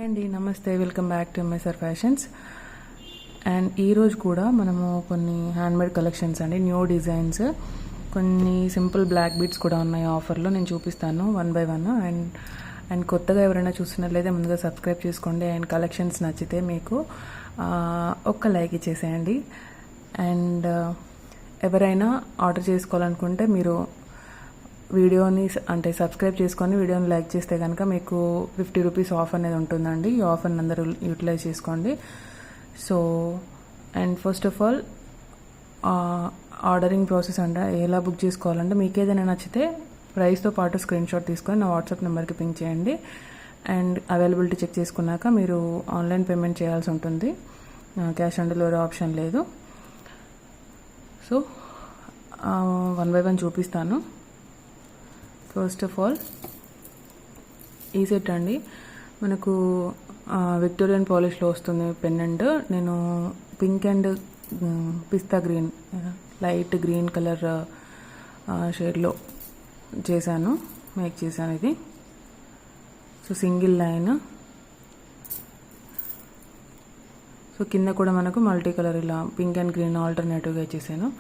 అండి, నమస్తే, welcome back to MSR fashions. And ఈరోజు కూడా మనము కొన్ని హ్యాండ్మేడ్ కలెక్షన్స్ అండి, న్యూ డిజైన్స్, కొన్ని సింపుల్ బ్లాక్ బీడ్స్ కూడా ఉన్నాయి ఆఫర్లో. నేను చూపిస్తాను వన్ బై వన్. అండ్ కొత్తగా ఎవరైనా చూస్తున్నట్లయితే ముందుగా సబ్స్క్రైబ్ చేసుకోండి. అండ్ కలెక్షన్స్ నచ్చితే మీకు ఒక్క లైక్ ఇచ్చేసేయండి. అండ్ ఎవరైనా ఆర్డర్ చేసుకోవాలనుకుంటే మీరు వీడియోని అంటే సబ్స్క్రైబ్ చేసుకొని వీడియోని లైక్ చేస్తే కనుక మీకు 50 రూపీస్ ఆఫ్ అనేది ఉంటుందండి. ఈ ఆఫర్ని అందరూ యూటిలైజ్ చేసుకోండి. So and first of all ordering process అంటే ఎలా బుక్ చేసుకోవాలంటే, మీకు ఏదైనా నచ్చితే ప్రైస్తో పాటు స్క్రీన్ షాట్ తీసుకొని నా వాట్సాప్ నెంబర్కి పింక్ చేయండి. అండ్ అవైలబిలిటీ చెక్ చేసుకున్నాక మీరు ఆన్లైన్ పేమెంట్ చేయాల్సి ఉంటుంది. క్యాష్ ఆన్ డెలివరీ ఆప్షన్ లేదు. సో వన్ బై వన్ చూపిస్తాను. ఫస్ట్ ఆఫ్ ఆల్ ఈ సెట్ అండి, మనకు విక్టోరియన్ పాలిష్లో వస్తుంది పెండెంట్. నేను pink and pista green, light green colour షేడ్లో మేక్ చేశాను ఇది. సో సింగిల్ లైన్, సో కింద కూడా మనకు మల్టీ కలర్ ఇలా పింక్ అండ్ గ్రీన్ ఆల్టర్నేటివ్గా ఇచ్చేసాను.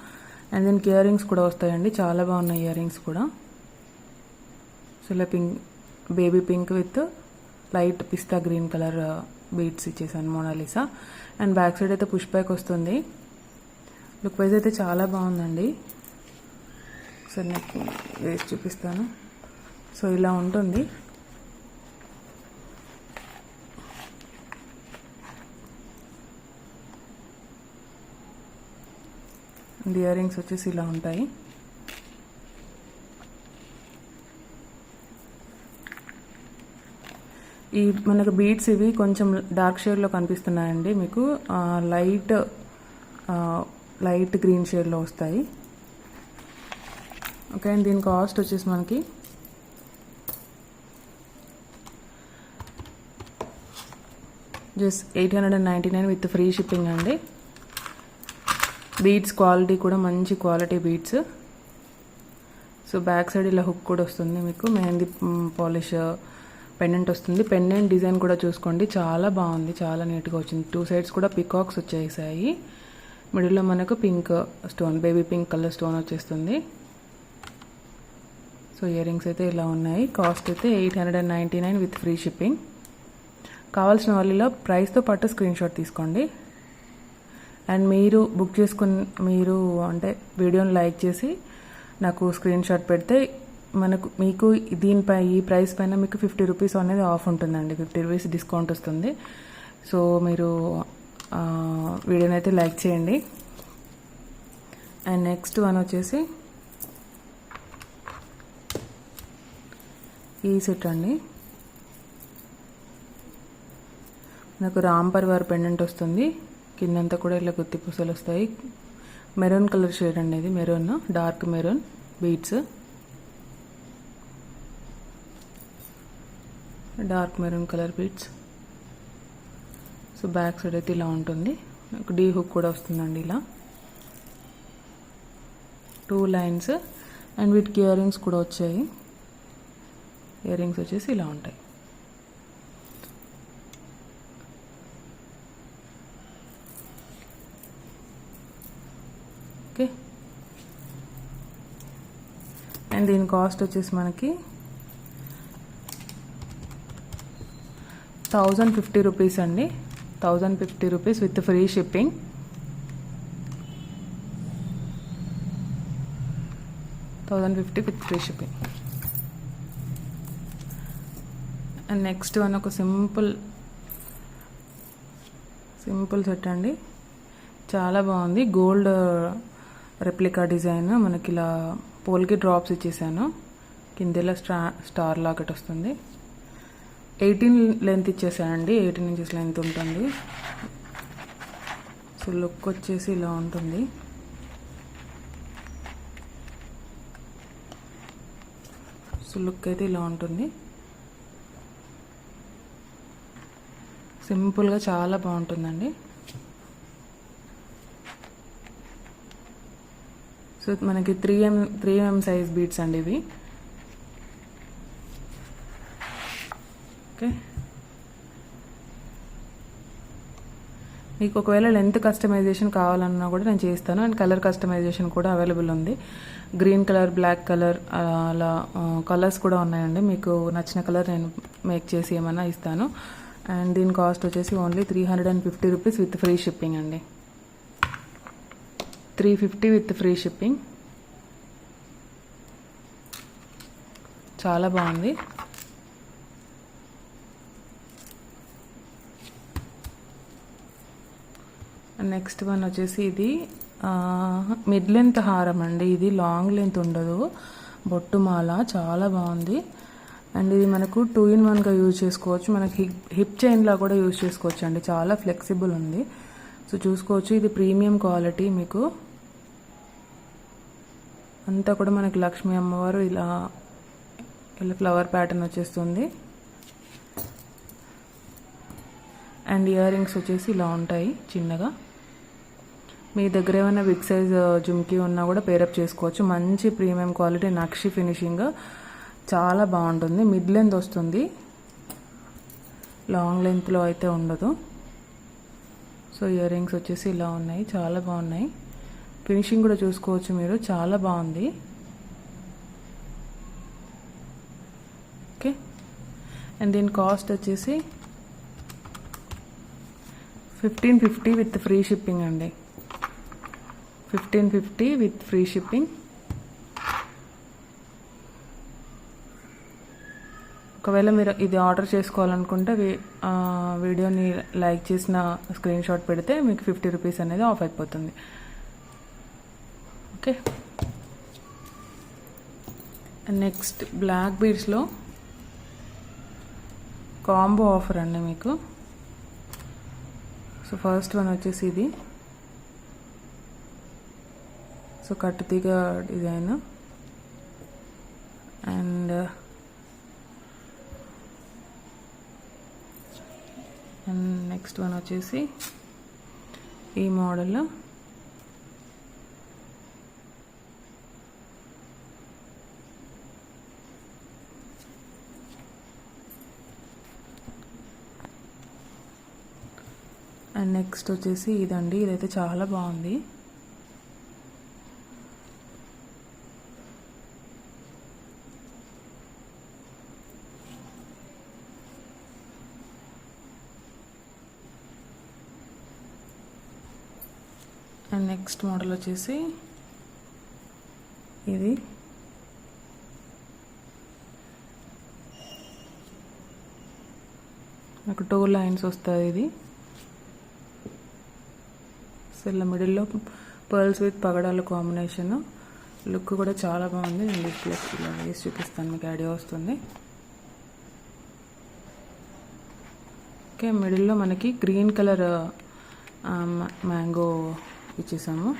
అండ్ దీనికి ఇయర్ రింగ్స్ కూడా వస్తాయండి, చాలా బాగున్నాయి ఇయర్ రింగ్స్ కూడా. సో ఇలా pink, baby pink with light pista green colour beads ఇచ్చేసాను, మోనాలిసా. అండ్ బ్యాక్ సైడ్ అయితే పుష్ బ్యాక్ వస్తుంది. లుక్ వైజ్ అయితే చాలా బాగుందండి. ఒకసారి నాకు వేసి చూపిస్తాను. సో ఇలా ఉంటుంది. ఇయర్ రింగ్స్ వచ్చేసి ఇలా ఉంటాయి. ఈ మనకు బీడ్స్ ఇవి కొంచెం డార్క్ షేడ్లో కనిపిస్తున్నాయండి మీకు. లైట్ గ్రీన్ షేడ్లో వస్తాయి. ఓకే, అండ్ దీని కాస్ట్ వచ్చేసి మనకి జస్ట్ 899 విత్ ఫ్రీ షిప్పింగ్ అండి. బీడ్స్ క్వాలిటీ కూడా మంచి quality beads. So back side ఇలా హుక్ కూడా వస్తుంది మీకు, మెహందీ పాలిష్ పెండెంట్ వస్తుంది. పెండెంట్ డిజైన్ కూడా చూసుకోండి, చాలా బాగుంది, చాలా నీట్గా వచ్చింది. 2 సైడ్స్ కూడా పికాక్స్ వచ్చేసాయి. మిడిల్లో మనకు pink stone, baby pink colour stone వచ్చేస్తుంది. సో ఇయర్ రింగ్స్ అయితే ఇలా ఉన్నాయి. కాస్ట్ అయితే 899 విత్ ఫ్రీ షిప్పింగ్. కావాల్సిన వాళ్ళు ఇలా ప్రైస్తో పాటు స్క్రీన్ షాట్ తీసుకోండి. అండ్ మీరు బుక్ చేసుకుని మీరు అంటే వీడియోని లైక్ చేసి నాకు స్క్రీన్ షాట్ పెడితే మీకు దీనిపై ఈ ప్రైస్ పైన మీకు 50 రూపీస్ అనేది ఆఫ్ ఉంటుందండి. 50 రూపీస్ డిస్కౌంట్ వస్తుంది. సో మీరు వీడియోని అయితే లైక్ చేయండి. అండ్ నెక్స్ట్ వన్ వచ్చేసి ఈ సెట్ అండి. నాకు రామ్ పరివార్ పెండెంట్ వస్తుంది. కిందంతా కూడా ఇలా గుత్తి పూసలు వస్తాయి. మెరూన్ కలర్ షేడ్ అండి ఇది, maroon, dark maroon beads, dark maroon colour beads. So back side అయితే ఇలా ఉంటుంది. నాకు డీ హుక్ కూడా వస్తుందండి ఇలా 2 లైన్స్. అండ్ వీటికి ఇయర్ రింగ్స్ కూడా వచ్చాయి. ఇయర్ రింగ్స్ వచ్చేసి ఇలా ఉంటాయి. ఓకే, అండ్ దీని కాస్ట్ వచ్చేసి మనకి 1050 రూపీస్ అండి. 1050 rupees with free shipping. $1050 with free shipping. And next one ఒక సింపుల్ సెట్ అండి, చాలా బాగుంది. గోల్డ్ రెప్లికా డిజైన్, మనకి ఇలా పోల్కి డ్రాప్స్ ఇచ్చేసాను. కిందలా స్టార్ లాకెట్ వస్తుంది. 18 లెంత్ ఇచ్చేసానండి, 18 ఇంచెస్ లెంత్ ఉంటుంది. సో లుక్ వచ్చేసి ఇలా ఉంటుంది. సో లుక్ అయితే ఇలా ఉంటుంది. సింపుల్గా చాలా బాగుంటుందండి. సో మనకి 3mm సైజ్ బీడ్స్ అండి ఇవి. ఓకే, మీకు ఒకవేళ లెంత్ కస్టమైజేషన్ కావాలన్నా కూడా నేను చేస్తాను. అండ్ కలర్ కస్టమైజేషన్ కూడా అవైలబుల్ ఉంది. గ్రీన్ కలర్, బ్లాక్ కలర్ అలా కలర్స్ కూడా ఉన్నాయండి. మీకు నచ్చిన కలర్ నేను మేక్ చేసి ఏమన్నా ఇస్తాను. అండ్ దీని కాస్ట్ వచ్చేసి only 350 rupees with free shipping అండి. 350 విత్ ఫ్రీ షిప్పింగ్. చాలా బాగుంది. నెక్స్ట్ వన్ వచ్చేసి ఇది మిడ్ లెంత్ హారం అండి. ఇది లాంగ్ లెంత్ ఉండదు, బొట్టుమాల. చాలా బాగుంది. అండ్ ఇది మనకు 2-in-1గా యూజ్ చేసుకోవచ్చు. మనకి హిప్ చైన్లా కూడా యూజ్ చేసుకోవచ్చు అండి. చాలా ఫ్లెక్సిబుల్ ఉంది. సో చూసుకోవచ్చు. ఇది ప్రీమియం క్వాలిటీ. మీకు అంతా కూడా మనకి లక్ష్మీ అమ్మవారు ఇలా ఫ్లవర్ ప్యాటర్న్ వచ్చేస్తుంది. అండ్ ఇయర్ రింగ్స్ వచ్చేసి ఇలా ఉంటాయి చిన్నగా. మీ దగ్గర ఏమైనా బిగ్ సైజ్ జుమ్కీ ఉన్నా కూడా పేరప్ చేసుకోవచ్చు. మంచి ప్రీమియం క్వాలిటీ నక్షి ఫినిషింగ్, చాలా బాగుంటుంది. మిడ్ లెంత్ వస్తుంది, లాంగ్ లెంత్లో అయితే ఉండదు. సో ఇయర్ రింగ్స్ వచ్చేసి ఇలా ఉన్నాయి, చాలా బాగున్నాయి. ఫినిషింగ్ కూడా చూసుకోవచ్చు మీరు, చాలా బాగుంది. ఓకే. అండ్ దీని కాస్ట్ వచ్చేసి 1550 విత్ ఫ్రీ షిప్పింగ్ అండి. 1550 విత్ ఫ్రీ షిప్పింగ్. ఒకవేళ మీరు ఇది ఆర్డర్ చేసుకోవాలనుకుంటే వీడియోని లైక్ చేసిన స్క్రీన్ షాట్ పెడితే మీకు 50 రూపీస్ అనేది ఆఫ్ అయిపోతుంది. ఓకే. నెక్స్ట్ బ్లాక్ బీడ్స్లో కాంబో ఆఫర్ అండి మీకు. సో ఫస్ట్ వన్ వచ్చేసి ఇది. సో కట్టుతీగ డిజైన్. అండ్ నెక్స్ట్ వన్ వచ్చేసి ఈ మోడల్. అండ్ నెక్స్ట్ వచ్చేసి ఇదండి. ఇదైతే చాలా బాగుంది. అండ్ నెక్స్ట్ మోడల్ వచ్చేసి ఇది. నాకు 2 లైన్స్ వస్తుంది ఇది. ఇలా మిడిల్లో pearls with Pagadala combination. Look కూడా చాలా బాగుంది. నేను డిస్ప్లే ఇలా వేసి చూపిస్తాను, మీకు ఐడియా వస్తుంది. ఓకే. మిడిల్లో మనకి గ్రీన్ కలర్ మ్యాంగో ఇచ్చేసాము.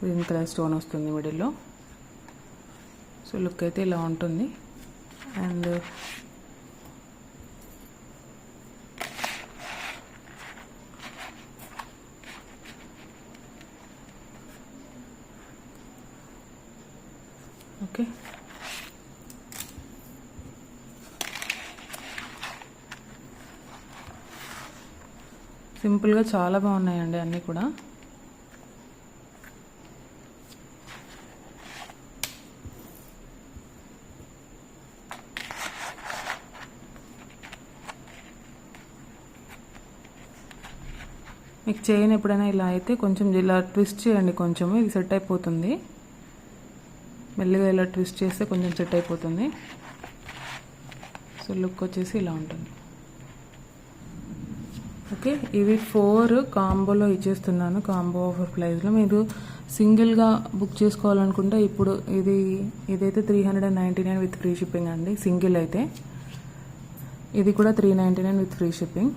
గ్రీన్ కలర్ స్టోన్ వస్తుంది మిడిల్లో. సో లుక్ అయితే ఇలా ఉంటుంది. And okay. సింపుల్గా చాలా బాగున్నాయండి అన్నీ కూడా. మీకు చైన్ ఎప్పుడైనా ఇలా అయితే కొంచెం ఇలా ట్విస్ట్ చేయండి, కొంచెం ఇది సెట్ అయిపోతుంది. మెల్లిగా ఇలా ట్విస్ట్ చేస్తే కొంచెం సెట్ అయిపోతుంది. సో లుక్ వచ్చేసి ఇలా ఉంటుంది. ఓకే. ఇవి 4 కాంబోలో ఇచ్చేస్తున్నాను, కాంబో ఆఫర్ ప్రైస్లో. మీరు సింగిల్గా బుక్ చేసుకోవాలనుకుంటే ఇప్పుడు ఇదైతే 399 విత్ ఫ్రీ షిప్పింగ్ అండి. సింగిల్ అయితే ఇది కూడా 399 విత్ ఫ్రీ షిప్పింగ్.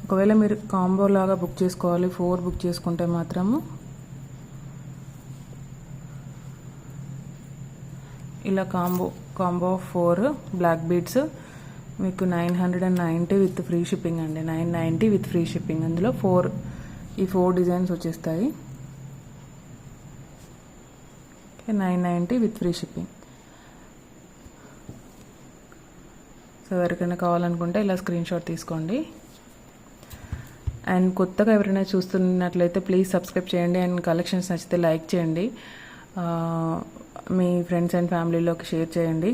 ఒకవేళ మీరు కాంబో లాగా బుక్ చేసుకోవాలి, 4 బుక్ చేసుకుంటే మాత్రము ఇలా కాంబో 4 బ్లాక్ బీడ్స్ మీకు 990 విత్ ఫ్రీ షిప్పింగ్ అండి. 990 విత్ ఫ్రీ షిప్పింగ్. అందులో 4 డిజైన్స్ వచ్చేస్తాయి. 990 విత్ ఫ్రీ షిప్పింగ్. సో ఎవరికైనా కావాలనుకుంటే ఇలా స్క్రీన్ షాట్ తీసుకోండి. అండ్ కొత్తగా ఎవరైనా చూస్తున్నట్లయితే ప్లీజ్ సబ్స్క్రైబ్ చేయండి. అండ్ కలెక్షన్స్ నచ్చితే లైక్ చేయండి, మీ ఫ్రెండ్స్ అండ్ ఫ్యామిలీలోకి షేర్ చేయండి.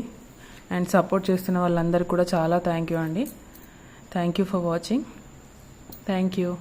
అండ్ సపోర్ట్ చేస్తున్న వాళ్ళందరికీ కూడా చాలా థ్యాంక్ యూ అండి. Thank you for watching. Thank you.